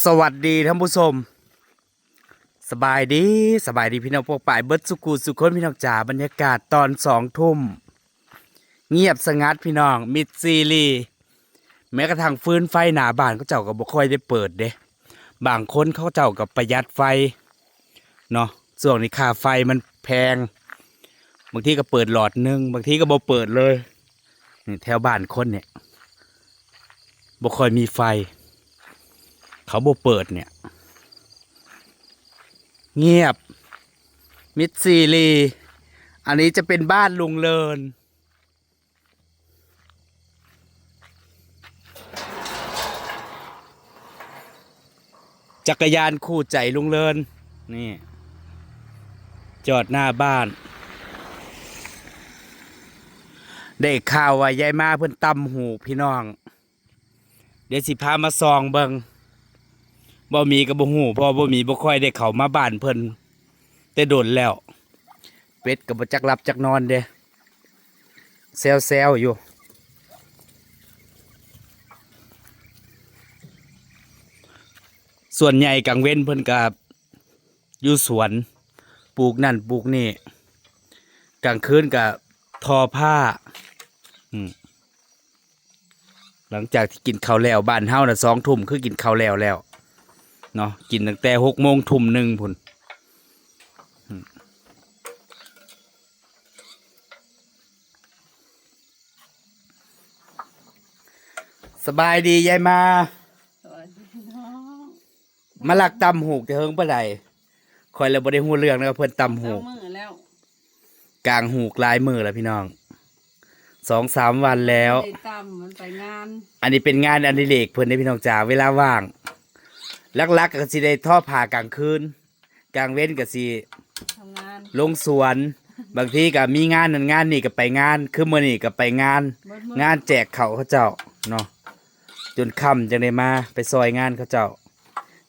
สวัสดีท่านผู้ชมสบายดีพี่น้องพวกป่ายเบิดสุกูสุคนพี่น้องจ๋าบรรยากาศตอน2 ทุ่มเงียบสงัดพี่น้องมิดซีรีแม้กระทั่งฟืนไฟหนาบ้านเขาเจ้าก็บ่ค่อยได้เปิดเด้บางคนเขาเจ้าก็ประหยัดไฟเนาะช่วงนี้ค่าไฟมันแพงบางทีก็เปิดหลอดนึงบางทีก็บ่เปิดเลยนี่แถวบ้านคนเนี่ยบ่ค่อยมีไฟเขาบ่เปิดเนี่ยเงียบมิดซีรีอันนี้จะเป็นบ้านลุงเลินจักรยานคู่ใจลุงเลินนี่จอดหน้าบ้านได้ข่าวว่ายายมาเพิ่นตำหูพี่น้องเดี๋ยวสิพามาซองเบิงบ่มีกับบ่หูเพราะบ่มีบ่ค่อยได้เข้ามาบ้านเพิ่นแต่โดนแล้วเป็ดกับบ่จักหลับจักนอนเด้แซวอยู่ส่วนใหญ่กลางเว้นเพิ่นกับอยู่สวนปลูกนั่นปลูกนี่กลางคืนกับทอผ้าหลังจากที่กินข้าวแล้วบ้านเฮาน่ะ2 ทุ่มคือกินข้าวแล้วเนาะกินตั้งแต่6 โมงทุ่มหนึ่งพุ่นสบายดียายมามาลักตำหูกจะเฮิงปะไดคอยแล้วบ่ได้ฮู้เรื่องนะครับเพิ่นตำหูกกลางหูกลายมือแล้วพี่น้อง2-3 วันแล้วมันไปงานอันนี้เป็นงานอดิเรกเพิ่นได้พี่น้องจ๋าเวลาว่างลักๆก็สิได้ทอผ้ากลางคืนกลางเว้นก็สิทำงานลงสวนบางทีก็มีงานนั่นงานนี่ก็ไปงานคือมื้อนี้ก็ไปงานแจกข้าวเขาเจ้าเนาะจนค่ำจังได้มาไปซอยงานเขาเจ้า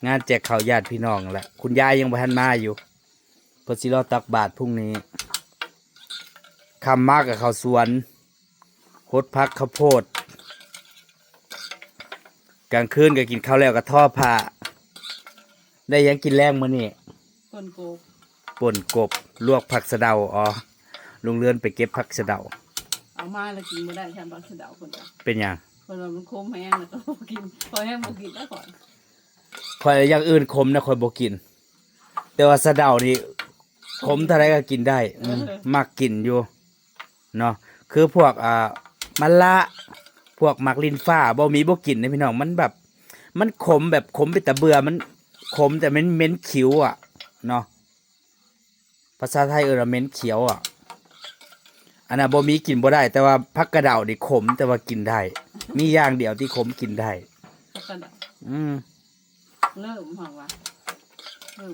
งานแจกข้าวญาติพี่น้องแหละคุณยายยังบ่ทันมาอยู่เพิ่นสิรอตักบาตรพรุ่งนี้ค่ำมากกับข้าวสวนโคตรพักข้าวโพดกลางคืนก็กินข้าวแล้วก็ทอดผ้าได้ยังกินแรงมื้อนี้ป่นกบลวกผักสะเดาอ๋อลุงเลื่อนไปเก็บผักสะเดาเอามาแล้วกินไม่ได้ฉันผักสะเดาคนจ้ะเป็นยังคนเรามันคมแห้งแล้วก็กินพอแห้งบ่กินแล้วก่อนคอยอย่างอื่นขมนะคอยบ่กินแต่ว่าสะเดานี่ขมเท่าไรก็กินได้มักกินอยู่เนาะคือพวกมะละพวกมักลิ้นฟ้าบ่มีบ่กินนะพี่น้องมันแบบมันขมแบบขมไปแต่เบื่อมันขมแต่มันเหม็นเขียวอ่ะเนาะภาษาไทยเหม็นเขียวอ่ะอันนั้นบ่มีกินบ่ได้แต่ว่าผักกระเดานี่ขมแต่ว่ากินได้มีอย่างเดียวที่ขมกินได้ผักกระเดาเริ่มเหรอวะเริ่ม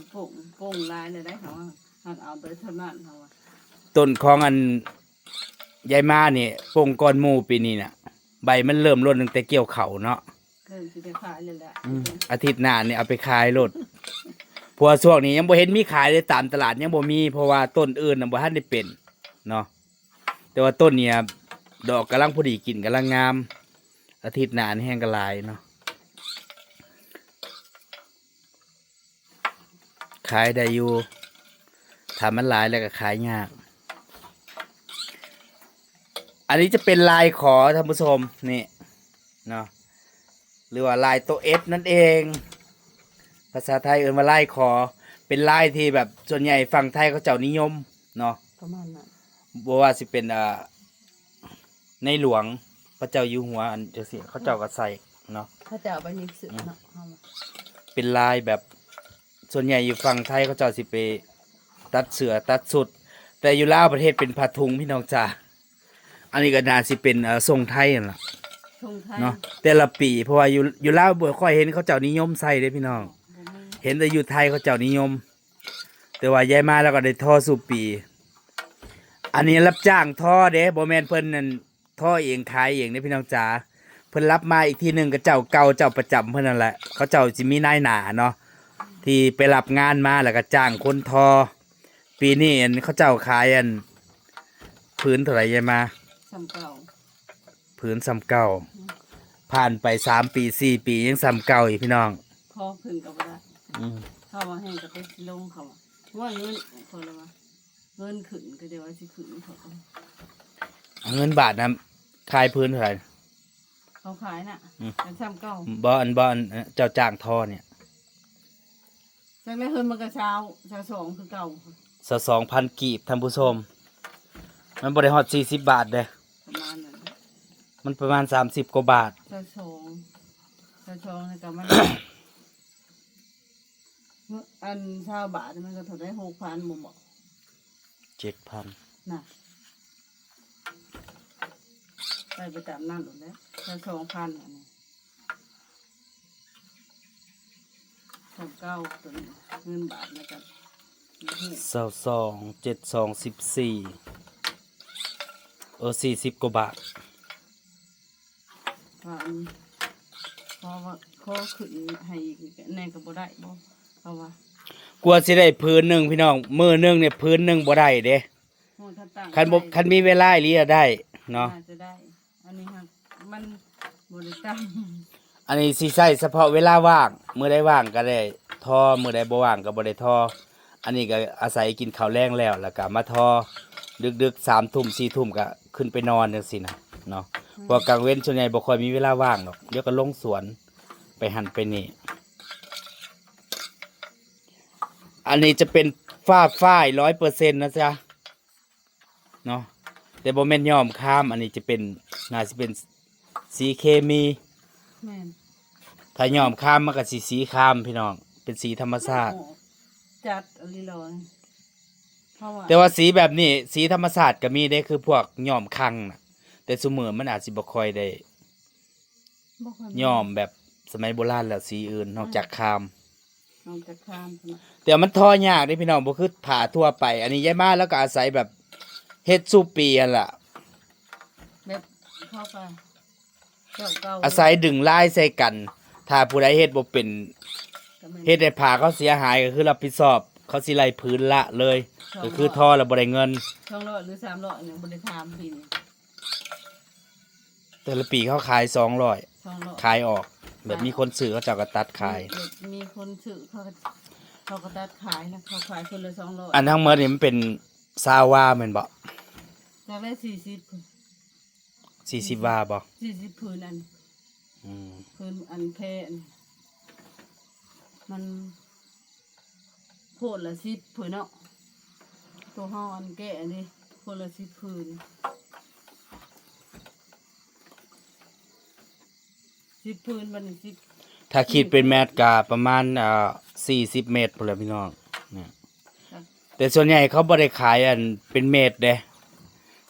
ป่งลายเลยได้เหรอหักเอาไปเท่านั้นเหรอวะต้นของอันยายมาเนี่ยป่งก้อนหมูปีนี้น่ะใบมันเริ่มร่นตั้งแต่เกี่ยวเข่าเนาะเริ่มจะขายเลยแหละอาทิตย์หน้าเนี่ยเอาไปขายรถเพราะว่าช่วงนี้ยังบ่เห็นมีขายเลยตามตลาดยังบ่มีเพราะว่าต้นอื่นน่ะบ่ทันได้เป็นเนาะแต่ว่าต้นเนี่ยดอกกำลังพอดีกินกำลังงามอาทิตย์หน้านี่แห้งกระลายเนาะขายได้อยู่ถ้ามันหลายแล้วก็ขายยากอันนี้จะเป็นลายขอท่านผู้ชมนี่เนาะหรือว่าลายตัวเอฟนั่นเองภาษาไทยเอ่ยว่าลายขอเป็นลายที่แบบส่วนใหญ่ฝั่งไทยเขาเจ้านิยมเนาะประมาณนั้นบอกว่าสิเป็นในหลวงพระเจ้าอยู่หัวอันเจ้าเสียเขาเจ้าก็ใส่เนาะเขาเจ้าไปนิสเนาะเป็นลายแบบส่วนใหญ่อยู่ฝั่งไทยเขาเจ้าสิไปตัดเสือตัดสุดแต่อยู่ลาวประเทศเป็นผ้าถุงพี่น้องจ้าอันนี้ก็น่าสิเป็นทรงไทยนั่นแหละเนาะแต่ละปีเพราะว่าอยู่ลาวบ่ค่อยเห็นเขาเจ้านิยมใส่เด้พี่น้องเห็นแต่อยู่ไทยเขาเจ้านิยมแต่ว่ายายมาแล้วก็ได้ท่อสู่ปีอันนี้รับจ้างท่อเด้บ่แม่นเพิ่นนั่นท่อเองขายเองเด้พี่น้องจ๋าเพิ่นรับมาอีกทีนึงก็เจ้าเก่าเจ้าประจำเพิ่นนั่นแหละเขาเจ้าสิมีนายหน้าเนาะที่ไปรับงานมาแล้วก็จ้างคนท่อปีนี้เขาเจ้าขายพื้นเท่าไหร่ยายมาพื้นซ้ำเก่าผ่านไป3 ปี 4 ปียังซ้ำเก่าอีกพี่น้อง พ อขึ้นกับบ่ได้ อืม เข้ามาให้กับไปลงเขาว่าเงินคนละว่าเงินขึ้นก็เดี๋ยวว่าสิขึ้นเขา เงินบาทนะขายพื้นเท่าไหร่ เขาขายน่ะแต่ซ้ำเก่า บ่อนเจ้าจ้างทอเนี่ย แต่ไม่เฮินมันก็เช้าสองคือเก่า 2,000 กีบท่านผู้ชมมันบ่ได้ฮอด40 บาทเด้ ประมาณนั้น มันประมาณ30 กว่าบาท เช้าสองในกับมัน อันเช้าบาทมันก็เท่าได้6,000บ่บอก 7,000 น่ะไปตามนั่นหมดแล้วจะ2,000อันนี้เก้าตัวนี้เงินบาทนะครับ 22 72 14 40 กว่าบาท เพราะว่าข้อขึ้นให้แน่ก็บ่ได้บ่เพราะว่าก ลัวสิได้พื้นหนึงพี่น้องมื้อหนึงเนี่ยพื้นหนึงบ่ได้เด้ โหถ้าตั้ง คันมีเวลาอีหลีอะได้เนาะ จะได้ อันนี้ครับมันบ่ได้ตั้ง อันนี้สิใช้เฉพาะเวลาว่างมื้อใดว่างก็ได้ทอมื้อใดบ่ว่างก็บ่ได้ทออันนี้ก็อาศัยกินข้าวแรงแล้วก็มาทอดึกๆ3 ทุ่ม4 ทุ่มก็ขึ้นไปนอนจังซี่นะเนาะเพราะกลางเว้นส่วนใหญ่บ่ค่อยมีเวลาว่างหรอกเดี๋ยวก็ลงสวนไปหันไปนี่อันนี้จะเป็นฝ้าย 100% นะจ๊ะเนาะแต่บ่แม่นย้อมคามอันนี้จะเป็นน่าสิเป็นสีเคมี แม่น ถ้าย้อมคามมันก็สิสีคามพี่น้องเป็นสีธรรมชาติ จัดอลิลอยเพราะว่า แต่ว่าสีแบบนี้สีธรรมชาติก็มีได้คือพวกย้อมคังน่ะแต่ซุมื้อมันอาจสิบ่ค่อยได้ บ่ค่อย ย้อมแบบสมัยโบราณแล้วสีอื่นนอกจากคาม เอาจากข้ามพุ่นน่ะ แต่มันทอยากเด้พี่น้องบ่คือผ้าทั่วไป อันนี้ย้ายมาแล้วก็อาศัยแบบเฮ็ดสู่ปีนั่นล่ะ แบบเข้าไปเก่าๆ อาศัยดึงลายใส่กัน ถ้าผู้ใดเฮ็ดบ่เป็น ก็แม่น เฮ็ดให้ผ้าเขาเสียหายก็คือรับผิดชอบ เขาสิไล่พื้นละเลย ก็คือทอแล้วบ่ได้เงิน 200หรือ300เนี่ยบ่ได้ถามพี่นี่ แต่ละปีเขาขาย200 200 ขายออก แบบมีคนซื้อเขาเจ้าก็ตัดขาย มีคนซื้อเขาก็ตัดขายนะเขาขายคนละ200 อันทั้งหมดนี่มันเป็นซาวาแม่นบ่ จากได้40 วาบ่ 40พื้นอัน อืม พื้นอันแพอันมันโพดละ10พื้นเนาะตัวเฮาอันแก่อันนี้คนละ10พื้น10พื้นบัดนี้10 ถ้าคิดเป็นเมตรก็ประมาณ40 เมตรพุ่นแหละพี่น้องเนี่ยแต่ส่วนใหญ่เขาบ่ได้ขายอันเป็นเมตรเด้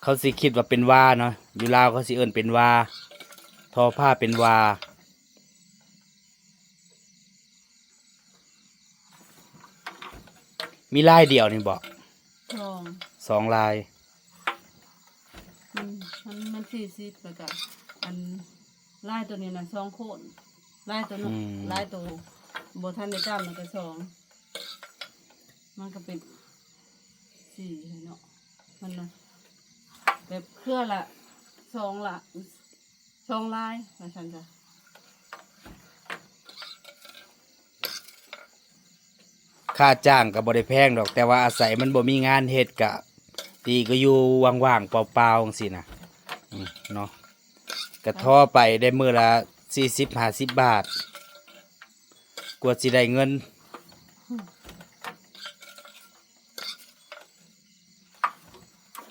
เขาสิคิดว่าเป็นวาเนาะอยู่ลาวเขาสิเอิ้นเป็นวาทอผ้าเป็นวามีลายเดียวนี่บ่ ทอง 2 ลาย มัน40แล้วก็อันลายตัวนี้น่ะ2โคนลายตัวนั้นลายตัวบ่ทันได้จำมันก็2มันก็เป็น4เนาะมันน่ะแบบเครือละ2ละ2ลายว่าซั่นจ้ะ ค่าจ้างก็บ่ได้แพงดอก แต่ว่าอาศัยมันบ่มีงานเฮ็ดก็ดีก็อยู่ว่างๆเปล่าๆจังซี่นะเนาะก็ทอไปได้มื้อละ40-50 บาท กว่าสิได้เงิน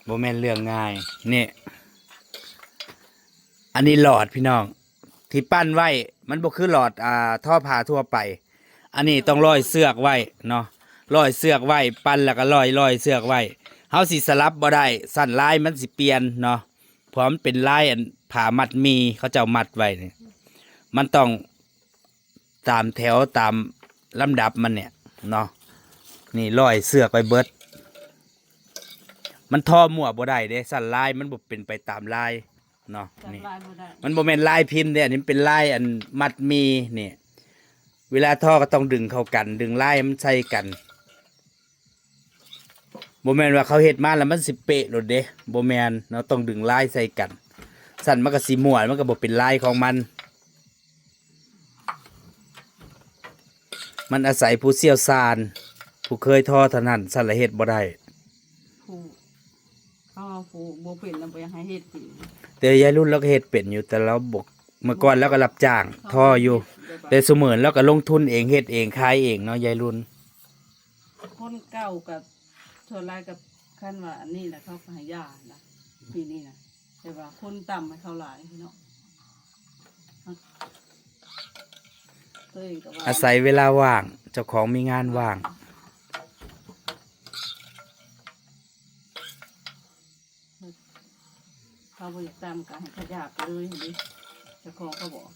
บ่แม่นเรื่องง่ายนี่อันนี้หลอดพี่น้อง ที่ปั้นไว้มันบ่คือหลอดท่อผ้าทั่วไป อันนี้ต้องร้อยเสือกไว้เนาะร้อยเสือกไว้ปั้นแล้วก็ร้อยเสือกไว้เฮาสิสลับบ่ได้สั้นลายมันสิเปลี่ยนเนาะเพราะมันเป็นลายอันผ้ามัดมีเขาเจ้ามัดไว้นี่มันต้องตามแถวตามลำดับมันเนี่ยเนาะนี่ร้อยเสือกไว้เบิดมันทอมั่วบ่ได้เด้สั้นลายมันบ่เป็นไปตามลายเนาะนี่ จำลายบ่ได้ มันบ่แม่นลายพินเด้อันนี้มันเป็นลายอันมัดมีนี่เวลาทอก็ต้องดึงเข้ากัน ดึงลายมันใส่กันบ่แม่นว่าเขาเฮ็ดมาแล้วมันสิเป๊ะโลดเด้บ่แม่นเนาะต้องดึงลายใส่กันสั่นมันก็สิม่วนมันก็บ่เป็นลายของมัน มันอาศัยผู้เชี่ยวชาญผู้เคยทอเท่านั้นสั่นละเฮ็ดบ่ได้ ผู้เขาเอาผู้บ่เป็นนำไปให้เฮ็ดกิน แต่ยายรุ่นเราก็เฮ็ดเป็นอยู่แต่เราบกเมื่อก่อนเราก็รับจ้างทออยู่ แต่เสมือนเราก็ลงทุนเองเฮ็ดเองขายเองเนาะยายรุ่น คนเก่ากับส่วนหลายกับคันว่าอันนี้แหละเขาก็ให้ยานะปีนี้นะแต่ว่าคนต่ำให้เขาหลายเนาะตัวเองก็ว่า อาศัยเวลาว่างเจ้าของมีงานว่าง เขาบ่อยากตามก็ให้เขายากเลยดิเจ้าของเขาบอก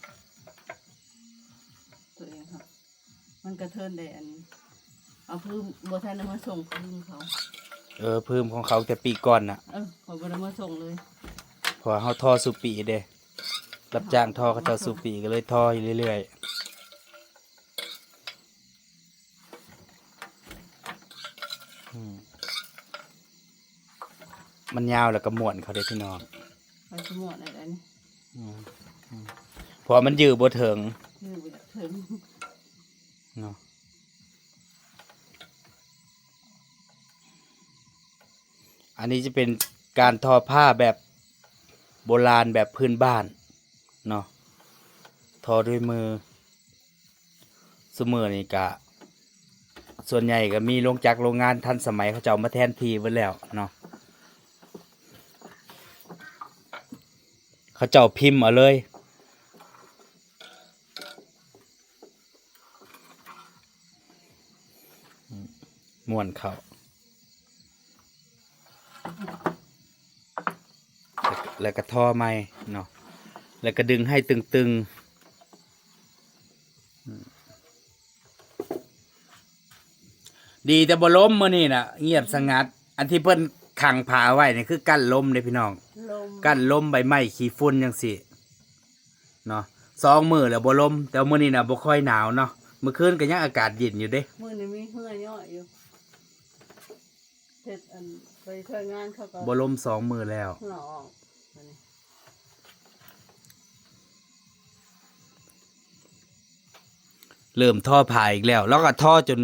ตัวเองครับมันกระเทินได้อันเอาพื้นบัวแทนเอามาส่งพื้นเขา เพิ่มของเขาแต่ปีก่อนน่ะ ขอบัวมาส่งเลย เพอเฮาทอสุปีเด้รับจ้างทอเขาเจ้าสุปีก็เลยทออยู่เรื่อยๆมันยาวแล้วก็ม่วนเขาได้พี่น้อง ไปสมออะไรนี่ เพราะมันยืดบ่ถึง ยืดไปถึง เนาะอันนี้จะเป็นการทอผ้าแบบโบราณแบบพื้นบ้านเนาะทอด้วยมือสมือนี่กะส่วนใหญ่ก็มีโรงจักรโรงงานทันสมัยเขาเจ้ามาแทนที่ไว้แล้วเนาะเขาเจ้าพิมพ์เอาเลยม้วนเขาแล้วก็ทอไม้เนาะแล้วก็ดึงให้ตึงๆดีแต่บ่ล้มมื้อนี้น่ะเงียบสงัด อันที่เพิ่นขังผาไว้นี่คือกั้นลมเด้พี่น้อง ลม กั้นลมใบไม้ขี้ฝุ่นจังซี่เนาะ2 มื้อแล้วบ่ลมแต่มื้อนี้น่ะบ่ค่อยหนาวเนาะเมื่อคืนก็ยังอากาศเย็นอยู่เด้ มือนี่มีเหื่อยย่อยอยู่เฮ็ดอันไปช่วยงานเขาก็ บ่ลม2 มื้อแล้ว เหงื่อออกอันนี้ เริ่มท่อผ่าอีกแล้ว แล้วก็ท่อจน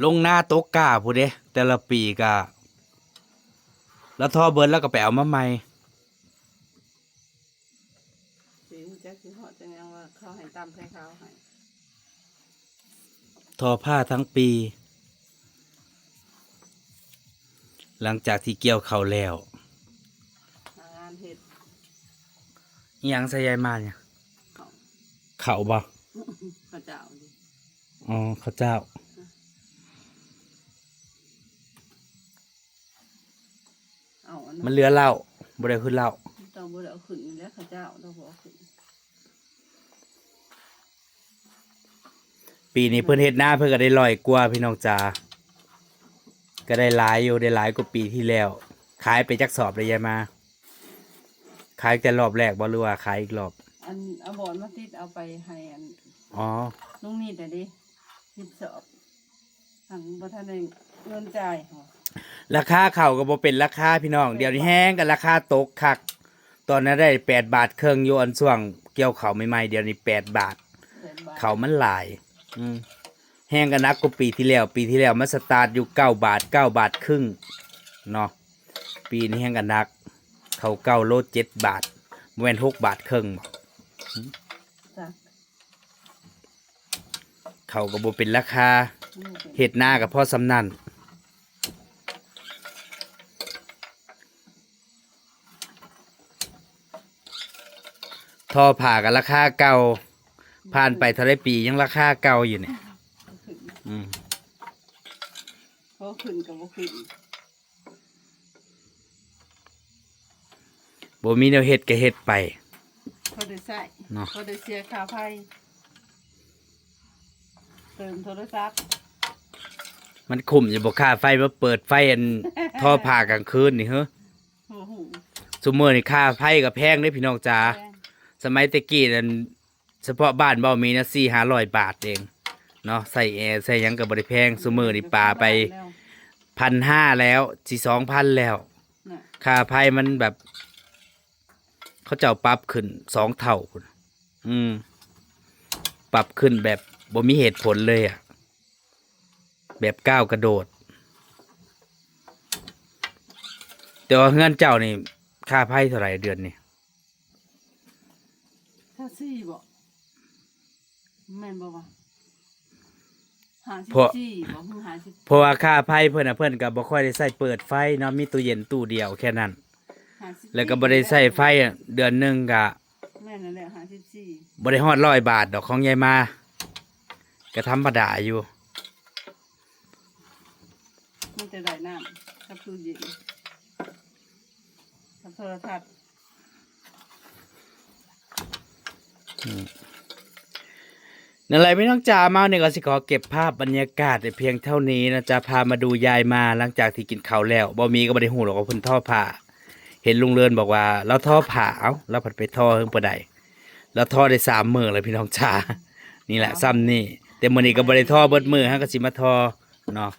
ลงหน้าตกกาพู้นเด้แต่ละปีก็แล้วท่อเบิร์นแล้วก็ไปเอามาใหม่ สิจักสิฮอดจังยังว่าเขาให้ตามให้เขาให้ ทอผ้าทั้งปี หลังจากที่เกี่ยวเขาวแล้ว หางานเฮ็ด อิหยังใส่ยายมาเนี่ย เขา เขาบ่ พระเจ้าดิ อ๋อข้าวเจ้า เอาอัน มัน นั้น เหลือเหล้าบ่ได้ขึ้นเหล้า ต้องบ่ได้เอาขึ้นนี่แหล้วพระเจ้าต้องบ่เอาขึ้น ปีนี้เพิ่นเฮ็ดหน้าเพิ่นก็ได้100 กว่าพี่น้องจ๋าก็ได้หลายอยู่ได้หลายกว่าปีที่แล้ว ขายไปจักสอบเลยยายมา ขายแต่รอบแรกบ่หรือว่าขายอีกรอบ อันเอาบอนมาติดเอาไปให้อัน อ๋อ ลุงนี่แต่ดิติดสอบทางบ่ทันได้เงินจ่ายหัว ราคาเข่าวก็บ่เป็นราคาพี่น้อง เดี๋ยวนี้แห้งกันราคาตกคัก ตอนนั้นได้8 บาทครึ่งอยู่อันช่วงเกี่ยวเขาวใหม่ๆเดี๋ยวนี้8 บาท เขาวมันหลาย แห้งกันนักกว่าปีที่แล้ว ปีที่แล้วมันสตาร์ทอยู่9 บาท 9 บาทครึ่งเนาะปีนี้แห้งกันนัก เขา9 โล 7 บาทบ่แม่น6 บาทครึ่งบ่ จ้ะ เขาก็บ่เป็นราคาเฮ็ดหน้ากับพ่อสำนันทอผ่ากับราคาเก่าผ่านไปเท่าไรปียังราคาเก่าอยู่เนี่ย เขาขึ้นกับบ่ขึ้น บ่มีแนวเฮ็ดก็เฮ็ดไป เขาได้ใช้ เนาะ เขาได้เสียค่าไฟเติมโทรศัพท์ มันคุ้มอยู่บ่ค่าไฟมาเปิดไฟอัน ทอผ่ากลางคืนนี่เฮ้อ โอ้โห ซุมื้อนี่ค่าไฟก็แพงเด้พี่น้องจ๋า แพง สมัยตะกี้นั่นเฉพาะบ้านเบ้ามีนะ400-500 บาทเองเนาะใส่แอร์ใส่หยังก็บ่ได้แพงซุมื้อนี่ปาไป แล้ว 1,500แล้วสิ2,000แล้ว น่ะ ค่าไฟมันแบบ เขาเจ้าปรับขึ้น2 เท่าพุ่นปรับขึ้นแบบ บ่มีเหตุผลเลยอ่ะแบบก้าวกระโดดแต่ว่าเงินเจ้านี่ค่าไพ่เท่าไหร่เดือนนี่ ถ้าซี่บ่แม่นบ่วะ54บ่คือ50 เพราะว่าค่าไพ่เพิ่นน่ะเพิ่นก็บ่ค่อยได้ใช้เปิดไฟเนาะมีตู้เย็นตู้เดียวแค่นั้น 54 แล้วก็บ่ได้ใช้ไฟอะเดือนหนึงก็ แม่นนั่นแหละ54บ่ได้ฮอด100 บาทดอกของยายมาก็ธรรมดาอยู่ มันจะได้น้ำกับตู้เย็นกับโทรทัศน์ นั่นแหละพี่น้องจ๋ามาเนี่ยก็สิขอเก็บภาพบรรยากาศแต่เพียงเท่านี้นะจ๊ะพามาดูยายมาหลังจากที่กินข้าวแล้วบ่มีก็บ่ได้ฮู้หรอกว่าเพิ่นทอผ้าเห็นลุงเลินบอกว่าเราทอผ้าเอ้าเราผัดไปทอเพิ่งบ่ได้เราทอได้3 มื้อเลยพี่น้องจ๋านี่แหละซ้ำนี่แต่มื้อนี้ก็บ่ได้ทอเบิดมื้อฮะก็สิมาทอเนาะ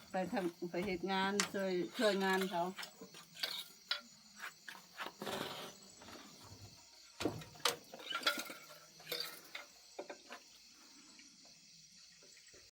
ไปเฮ็ดงานช่วยงานเขา